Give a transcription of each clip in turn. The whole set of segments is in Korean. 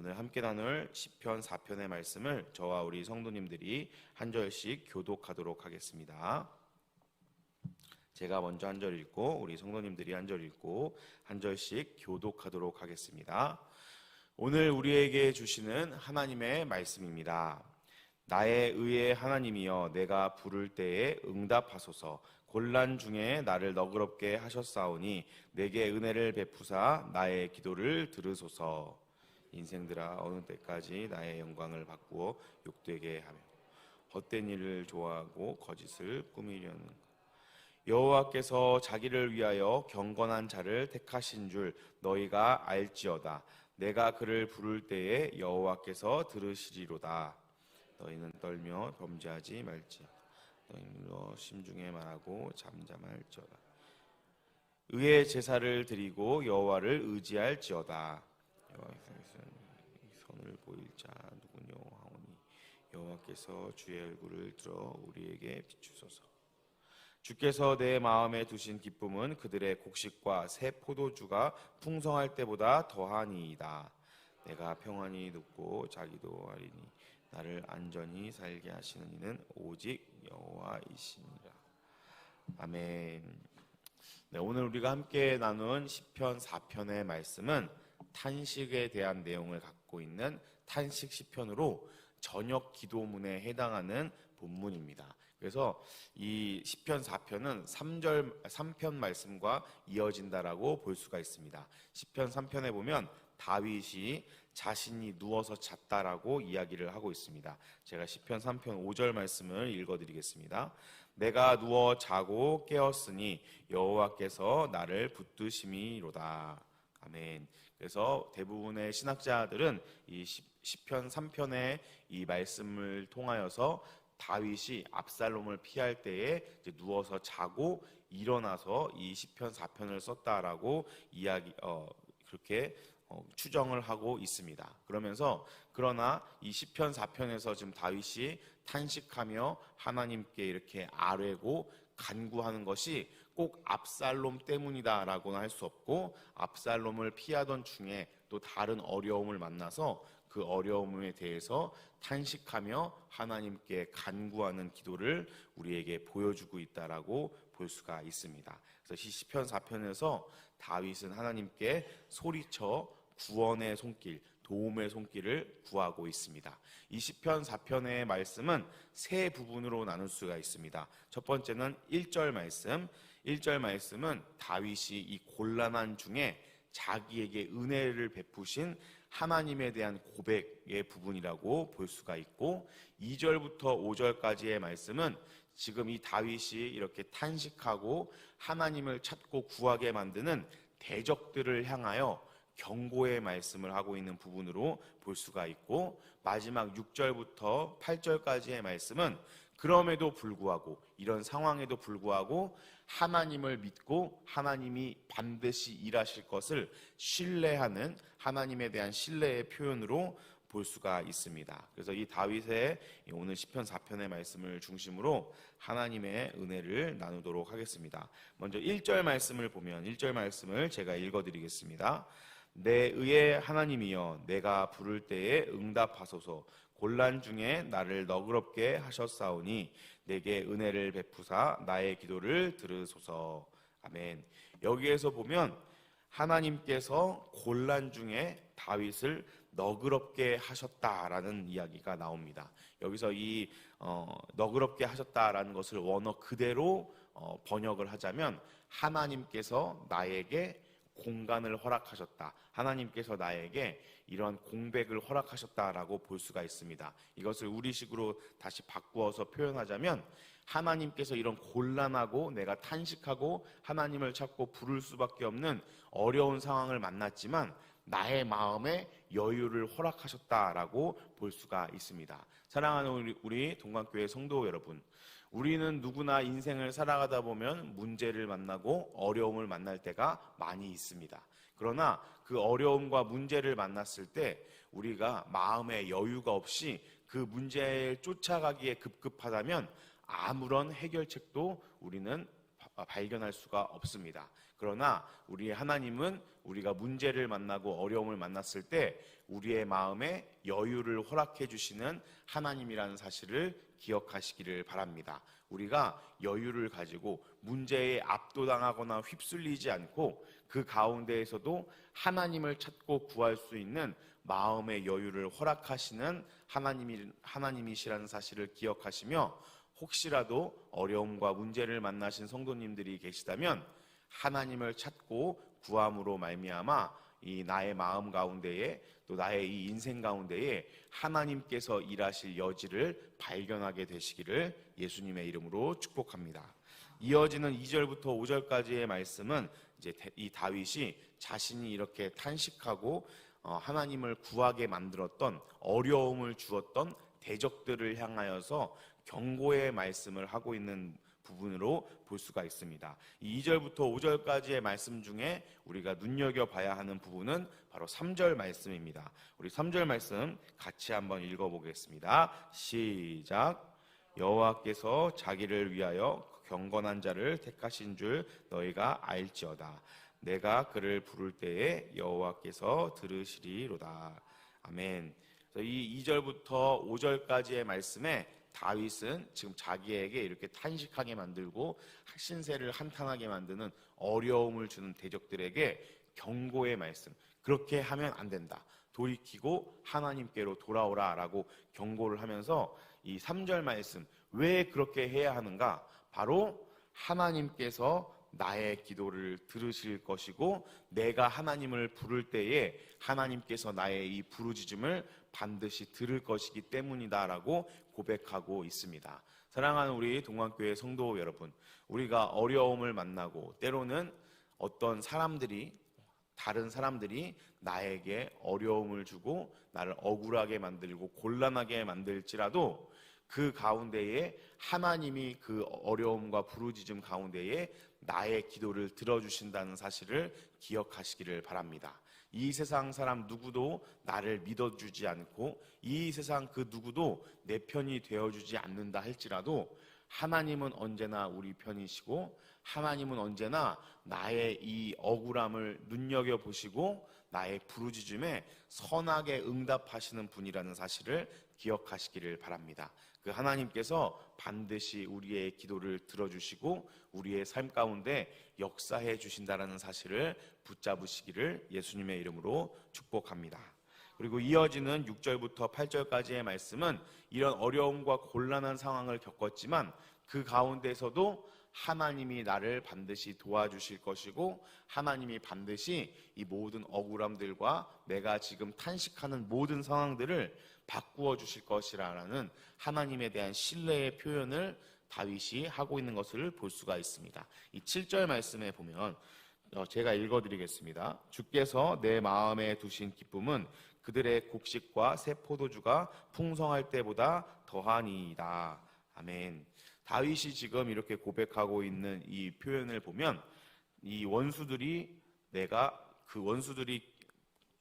오늘 함께 나눌 시편 4편의 말씀을 저와 우리 성도님들이 한 절씩 교독하도록 하겠습니다. 제가 먼저 한 절 읽고 우리 성도님들이 한 절 읽고 한 절씩 교독하도록 하겠습니다. 오늘 우리에게 주시는 하나님의 말씀입니다. 나의 의의 하나님이여, 내가 부를 때에 응답하소서. 곤란 중에 나를 너그럽게 하셨사오니 내게 은혜를 베푸사 나의 기도를 들으소서. 인생들아, 어느 때까지 나의 영광을 바꾸어 욕되게 하며 헛된 일을 좋아하고 거짓을 꾸미려는가. 여호와께서 자기를 위하여 경건한 자를 택하신 줄 너희가 알지어다. 내가 그를 부를 때에 여호와께서 들으시리로다. 너희는 떨며 범죄하지 말지어다. 너희는 심중에 말하고 잠잠할지어다. 의의 제사를 드리고 여호와를 의지할지어다. 여호와께서 선을 보일 자 누구뇨 하오니 여호와께서 주의 얼굴을 들어 우리에게 비추소서. 주께서 내 마음에 두신 기쁨은 그들의 곡식과 새 포도주가 풍성할 때보다 더하니이다. 내가 평안히 눕고 자기도 하리니 나를 안전히 살게 하시는 이는 오직 여호와이시니라. 아멘. 네, 오늘 우리가 함께 나눈 시편 4편의 말씀은 탄식에 대한 내용을 갖고 있는 탄식 시편으로 저녁 기도문에 해당하는 본문입니다. 그래서 이 시편 4편은 3편 말씀과 이어진다라고 볼 수가 있습니다. 시편 3편에 보면 다윗이 자신이 누워서 잤다라고 이야기를 하고 있습니다. 제가 시편 3편 5절 말씀을 읽어드리겠습니다. 내가 누워 자고 깨었으니 여호와께서 나를 붙드심이로다. 아멘. 그래서 대부분의 신학자들은 이 시편 3편의 이 말씀을 통하여서 다윗이 압살롬을 피할 때에 이제 누워서 자고 일어나서 이 시편 4편을 썼다라고 그렇게 추정을 하고 있습니다. 그러나 이 시편 4편에서 지금 다윗이 탄식하며 하나님께 이렇게 아뢰고 간구하는 것이 꼭 압살롬 때문이다라고는 할 수 없고, 압살롬을 피하던 중에 또 다른 어려움을 만나서 그 어려움에 대해서 탄식하며 하나님께 간구하는 기도를 우리에게 보여주고 있다라고 볼 수가 있습니다. 그래서 이 시편 4편에서 다윗은 하나님께 소리쳐 구원의 손길, 도움의 손길을 구하고 있습니다. 이 시편 4편의 말씀은 세 부분으로 나눌 수가 있습니다. 첫 번째는 1절 말씀. 1절 말씀은 다윗이 이 곤란한 중에 자기에게 은혜를 베푸신 하나님에 대한 고백의 부분이라고 볼 수가 있고, 2절부터 5절까지의 말씀은 지금 이 다윗이 이렇게 탄식하고 하나님을 찾고 구하게 만드는 대적들을 향하여 경고의 말씀을 하고 있는 부분으로 볼 수가 있고, 마지막 6절부터 8절까지의 말씀은 그럼에도 불구하고, 이런 상황에도 불구하고 하나님을 믿고 하나님이 반드시 일하실 것을 신뢰하는 하나님에 대한 신뢰의 표현으로 볼 수가 있습니다. 그래서 이 다윗의 오늘 시편 4편의 말씀을 중심으로 하나님의 은혜를 나누도록 하겠습니다. 먼저 1절 말씀을 보면, 1절 말씀을 제가 읽어드리겠습니다. 내 의의 하나님이여, 내가 부를 때에 응답하소서. 곤란 중에 나를 너그럽게 하셨사오니 내게 은혜를 베푸사 나의 기도를 들으소서. 아멘. 여기에서 보면 하나님께서 곤란 중에 다윗을 너그럽게 하셨다라는 이야기가 나옵니다. 여기서 이 너그럽게 하셨다라는 것을 원어 그대로 번역을 하자면, 하나님께서 나에게 공간을 허락하셨다, 하나님께서 나에게 이런 공백을 허락하셨다라고 볼 수가 있습니다. 이것을 우리식으로 다시 바꾸어서 표현하자면, 하나님께서 이런 곤란하고 내가 탄식하고 하나님을 찾고 부를 수밖에 없는 어려운 상황을 만났지만 나의 마음에 여유를 허락하셨다라고 볼 수가 있습니다. 사랑하는 우리 동관교회 성도 여러분, 우리는 누구나 인생을 살아가다 보면 문제를 만나고 어려움을 만날 때가 많이 있습니다. 그러나 그 어려움과 문제를 만났을 때 우리가 마음의 여유가 없이 그 문제를 쫓아가기에 급급하다면 아무런 해결책도 우리는 발견할 수가 없습니다. 그러나 우리 하나님은 우리가 문제를 만나고 어려움을 만났을 때 우리의 마음에 여유를 허락해 주시는 하나님이라는 사실을 기억하시기를 바랍니다. 우리가 여유를 가지고 문제에 압도당하거나 휩쓸리지 않고 그 가운데에서도 하나님을 찾고 구할 수 있는 마음의 여유를 허락하시는 하나님이시라는 사실을 기억하시며, 혹시라도 어려움과 문제를 만나신 성도님들이 계시다면 하나님을 찾고 구함으로 말미암아 이 나의 마음 가운데에 또 나의 이 인생 가운데에 하나님께서 일하실 여지를 발견하게 되시기를 예수님의 이름으로 축복합니다. 이어지는 2절부터 5절까지의 말씀은 이제 이 다윗이 자신이 이렇게 탄식하고 하나님을 구하게 만들었던, 어려움을 주었던 대적들을 향하여서 경고의 말씀을 하고 있는 부분으로 볼 수가 있습니다. 이 2절부터 5절까지의 말씀 중에 우리가 눈여겨봐야 하는 부분은 바로 3절 말씀입니다. 우리 3절 말씀 같이 한번 읽어보겠습니다. 시작. 여호와께서 자기를 위하여 경건한 자를 택하신 줄 너희가 알지어다. 내가 그를 부를 때에 여호와께서 들으시리로다. 아멘. 이 2절부터 5절까지의 말씀에 다윗은 지금 자기에게 이렇게 탄식하게 만들고 신세를 한탄하게 만드는, 어려움을 주는 대적들에게 경고의 말씀, 그렇게 하면 안 된다, 돌이키고 하나님께로 돌아오라 라고 경고를 하면서 이 3절 말씀, 왜 그렇게 해야 하는가? 바로 하나님께서 나의 기도를 들으실 것이고 내가 하나님을 부를 때에 하나님께서 나의 이 부르짖음을 반드시 들을 것이기 때문이다라고 고백하고 있습니다. 사랑하는 우리 동안교회 성도 여러분, 우리가 어려움을 만나고 때로는 어떤 사람들이, 다른 사람들이 나에게 어려움을 주고 나를 억울하게 만들고 곤란하게 만들지라도 그 가운데에 하나님이 그 어려움과 부르짖음 가운데에 나의 기도를 들어주신다는 사실을 기억하시기를 바랍니다. 이 세상 사람 누구도 나를 믿어주지 않고 이 세상 그 누구도 내 편이 되어주지 않는다 할지라도 하나님은 언제나 우리 편이시고 하나님은 언제나 나의 이 억울함을 눈여겨보시고 나의 부르짖음에 선하게 응답하시는 분이라는 사실을 기억하시기를 바랍니다. 그 하나님께서 반드시 우리의 기도를 들어주시고 우리의 삶 가운데 역사해 주신다는 사실을 붙잡으시기를 예수님의 이름으로 축복합니다. 그리고 이어지는 6절부터 8절까지의 말씀은 이런 어려움과 곤란한 상황을 겪었지만 그 가운데서도 하나님이 나를 반드시 도와주실 것이고 하나님이 반드시 이 모든 억울함들과 내가 지금 탄식하는 모든 상황들을 바꾸어 주실 것이라는 하나님에 대한 신뢰의 표현을 다윗이 하고 있는 것을 볼 수가 있습니다. 이 7절 말씀에 보면 제가 읽어드리겠습니다. 주께서 내 마음에 두신 기쁨은 그들의 곡식과 새 포도주가 풍성할 때보다 더하니이다. 아멘. 다윗이 지금 이렇게 고백하고 있는 이 표현을 보면 이 원수들이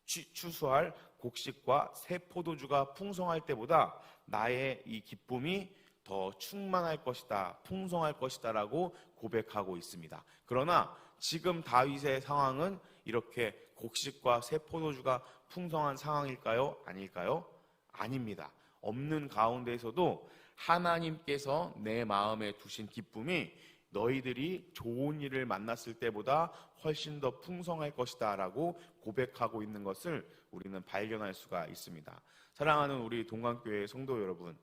추수할 곡식과 새 포도주가 풍성할 때보다 나의 이 기쁨이 더 충만할 것이다, 풍성할 것이다 라고 고백하고 있습니다. 그러나 지금 다윗의 상황은 이렇게 곡식과 새 포도주가 풍성한 상황일까요? 아닐까요? 아닙니다. 없는 가운데에서도 하나님께서 내 마음에 두신 기쁨이 너희들이 좋은 일을 만났을 때보다 훨씬 더 풍성할 것이다 라고 고백하고 있는 것을 우리는 발견할 수가 있습니다. 사랑하는 우리 동관교회 성도 여러분,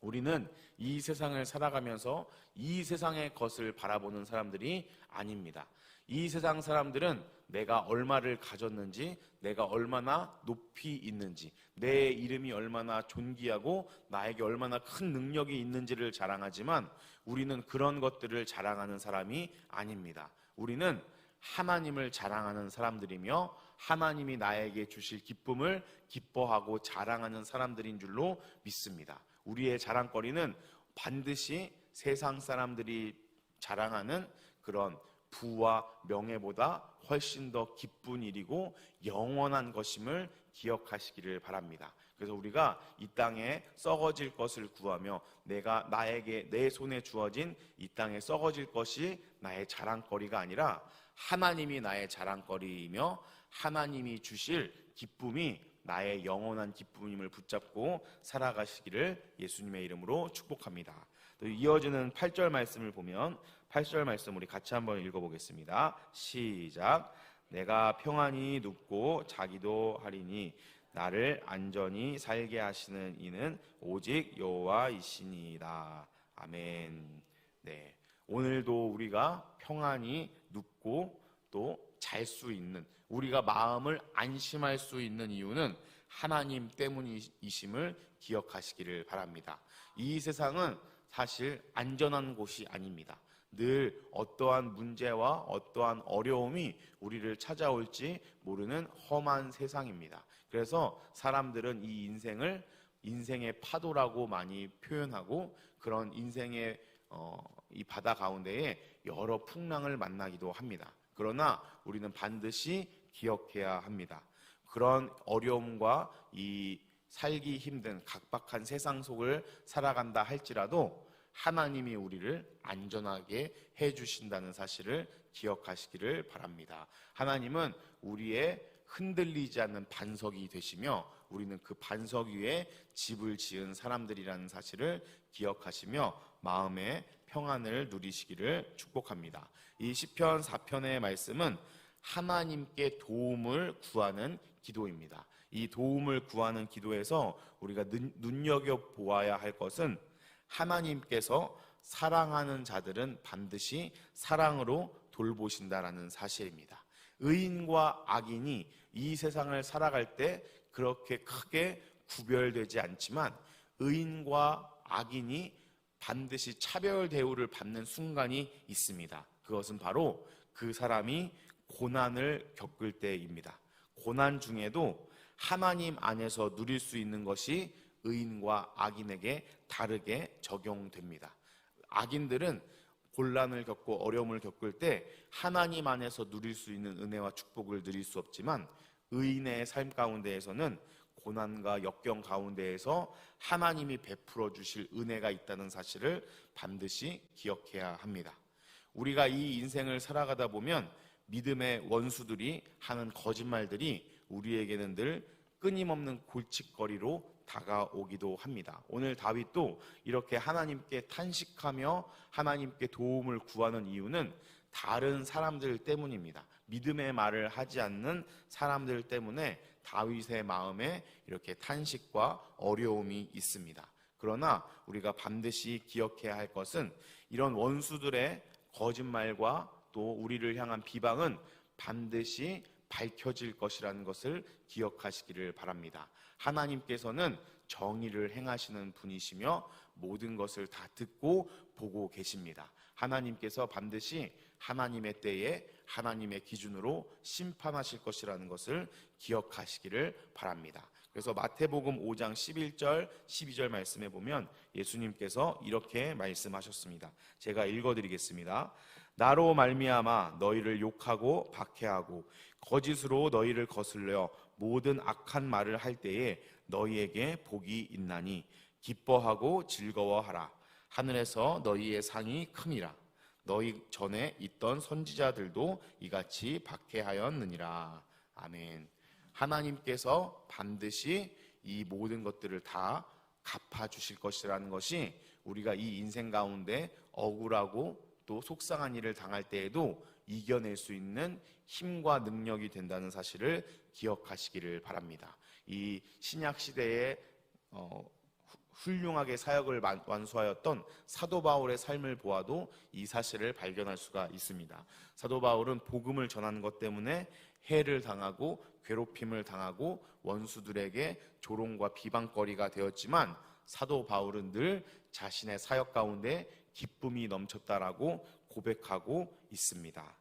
우리는 이 세상을 살아가면서 이 세상의 것을 바라보는 사람들이 아닙니다. 이 세상 사람들은 내가 얼마를 가졌는지, 내가 얼마나 높이 있는지, 내 이름이 얼마나 존귀하고 나에게 얼마나 큰 능력이 있는지를 자랑하지만 우리는 그런 것들을 자랑하는 사람이 아닙니다. 우리는 하나님을 자랑하는 사람들이며 하나님이 나에게 주실 기쁨을 기뻐하고 자랑하는 사람들인 줄로 믿습니다. 우리의 자랑거리는 반드시 세상 사람들이 자랑하는 그런 부와 명예보다 훨씬 더 기쁜 일이고 영원한 것임을 기억하시기를 바랍니다. 그래서 우리가 이 땅에 썩어질 것을 구하며 나에게 내 손에 주어진 이 땅에 썩어질 것이 나의 자랑거리가 아니라 하나님이 나의 자랑거리이며 하나님이 주실 기쁨이 나의 영원한 기쁨임을 붙잡고 살아가시기를 예수님의 이름으로 축복합니다. 또 이어지는 8절 말씀을 보면 8절 말씀 우리 같이 한번 읽어보겠습니다. 시작. 내가 평안히 눕고 자기도 하리니 나를 안전히 살게 하시는 이는 오직 여호와이시니이다. 아멘. 네, 오늘도 우리가 평안히 눕고 또 잘 수 있는, 우리가 마음을 안심할 수 있는 이유는 하나님 때문이심을 기억하시기를 바랍니다. 이 세상은 사실 안전한 곳이 아닙니다. 늘 어떠한 문제와 어떠한 어려움이 우리를 찾아올지 모르는 험한 세상입니다. 그래서 사람들은 이 인생의 파도라고 많이 표현하고, 그런 인생의 이 바다 가운데에 여러 풍랑을 만나기도 합니다. 그러나 우리는 반드시 기억해야 합니다. 그런 어려움과 이 살기 힘든 각박한 세상 속을 살아간다 할지라도 하나님이 우리를 안전하게 해주신다는 사실을 기억하시기를 바랍니다. 하나님은 우리의 흔들리지 않는 반석이 되시며 우리는 그 반석 위에 집을 지은 사람들이라는 사실을 기억하시며 마음의 평안을 누리시기를 축복합니다. 이 시편 4편의 말씀은 하나님께 도움을 구하는 기도입니다. 이 도움을 구하는 기도에서 우리가 눈여겨보아야 할 것은 하나님께서 사랑하는 자들은 반드시 사랑으로 돌보신다라는 사실입니다. 의인과 악인이 이 세상을 살아갈 때 그렇게 크게 구별되지 않지만 의인과 악인이 반드시 차별 대우를 받는 순간이 있습니다. 그것은 바로 그 사람이 고난을 겪을 때입니다. 고난 중에도 하나님 안에서 누릴 수 있는 것이 의인과 악인에게 다르게 적용됩니다. 악인들은 곤란을 겪고 어려움을 겪을 때 하나님 안에서 누릴 수 있는 은혜와 축복을 누릴 수 없지만, 의인의 삶 가운데에서는 고난과 역경 가운데에서 하나님이 베풀어 주실 은혜가 있다는 사실을 반드시 기억해야 합니다. 우리가 이 인생을 살아가다 보면 믿음의 원수들이 하는 거짓말들이 우리에게는 늘 끊임없는 골칫거리로 다가오기도 합니다. 오늘 다윗도 이렇게 하나님께 탄식하며 하나님께 도움을 구하는 이유는 다른 사람들 때문입니다. 믿음의 말을 하지 않는 사람들 때문에 다윗의 마음에 이렇게 탄식과 어려움이 있습니다. 그러나 우리가 반드시 기억해야 할 것은 이런 원수들의 거짓말과 또 우리를 향한 비방은 반드시 밝혀질 것이라는 것을 기억하시기를 바랍니다. 하나님께서는 정의를 행하시는 분이시며 모든 것을 다 듣고 보고 계십니다. 하나님께서 반드시 하나님의 때에 하나님의 기준으로 심판하실 것이라는 것을 기억하시기를 바랍니다. 그래서 마태복음 5장 11절 12절 말씀에 보면 예수님께서 이렇게 말씀하셨습니다. 제가 읽어드리겠습니다. 나로 말미암아 너희를 욕하고 박해하고 거짓으로 너희를 거슬려 모든 악한 말을 할 때에 너희에게 복이 있나니 기뻐하고 즐거워하라. 하늘에서 너희의 상이 큼이라. 너희 전에 있던 선지자들도 이같이 박해하였느니라. 아멘. 하나님께서 반드시 이 모든 것들을 다 갚아주실 것이라는 것이 우리가 이 인생 가운데 억울하고 또 속상한 일을 당할 때에도 이겨낼 수 있는 힘과 능력이 된다는 사실을 기억하시기를 바랍니다. 이 신약 시대에 훌륭하게 사역을 완수하였던 사도 바울의 삶을 보아도 이 사실을 발견할 수가 있습니다. 사도 바울은 복음을 전하는 것 때문에 해를 당하고 괴롭힘을 당하고 원수들에게 조롱과 비방거리가 되었지만 사도 바울은 늘 자신의 사역 가운데 기쁨이 넘쳤다라고 고백하고 있습니다.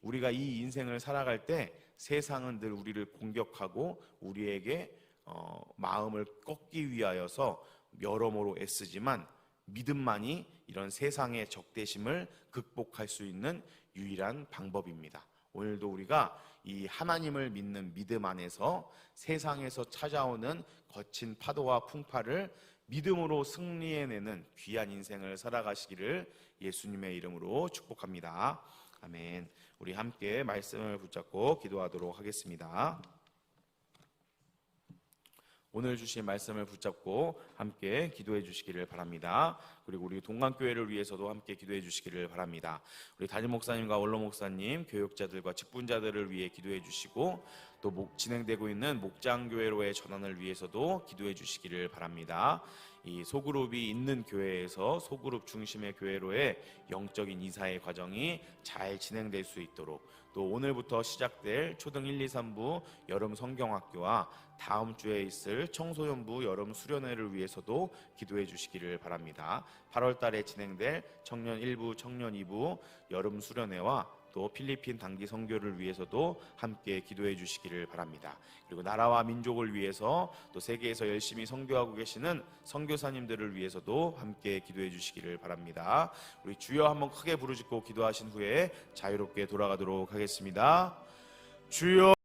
우리가 이 인생을 살아갈 때 세상은 늘 우리를 공격하고 우리에게 마음을 꺾기 위하여서 여러모로 애쓰지만 믿음만이 이런 세상의 적대심을 극복할 수 있는 유일한 방법입니다. 오늘도 우리가 이 하나님을 믿는 믿음 안에서 세상에서 찾아오는 거친 파도와 풍파를 믿음으로 승리해내는 귀한 인생을 살아가시기를 예수님의 이름으로 축복합니다. 아멘. 우리 함께 말씀을 붙잡고 기도하도록 하겠습니다. 오늘 주신 말씀을 붙잡고 함께 기도해 주시기를 바랍니다. 그리고 우리 동강교회를 위해서도 함께 기도해 주시기를 바랍니다. 우리 담임 목사님과 원로 목사님, 교육자들과 직분자들을 위해 기도해 주시고 또 진행되고 있는 목장교회로의 전환을 위해서도 기도해 주시기를 바랍니다. 이 소그룹이 있는 교회에서 소그룹 중심의 교회로의 영적인 이사의 과정이 잘 진행될 수 있도록, 또 오늘부터 시작될 초등 1, 2, 3부 여름 성경학교와 다음 주에 있을 청소년부 여름 수련회를 위해서도 기도해 주시기를 바랍니다. 8월 달에 진행될 청년 1부, 청년 2부 여름 수련회와 또 필리핀 단기 선교를 위해서도 함께 기도해 주시기를 바랍니다. 그리고 나라와 민족을 위해서 또 세계에서 열심히 선교하고 계시는 선교사님들을 위해서도 함께 기도해 주시기를 바랍니다. 우리 주여 한번 크게 부르짖고 기도하신 후에 자유롭게 돌아가도록 하겠습니다. 주여.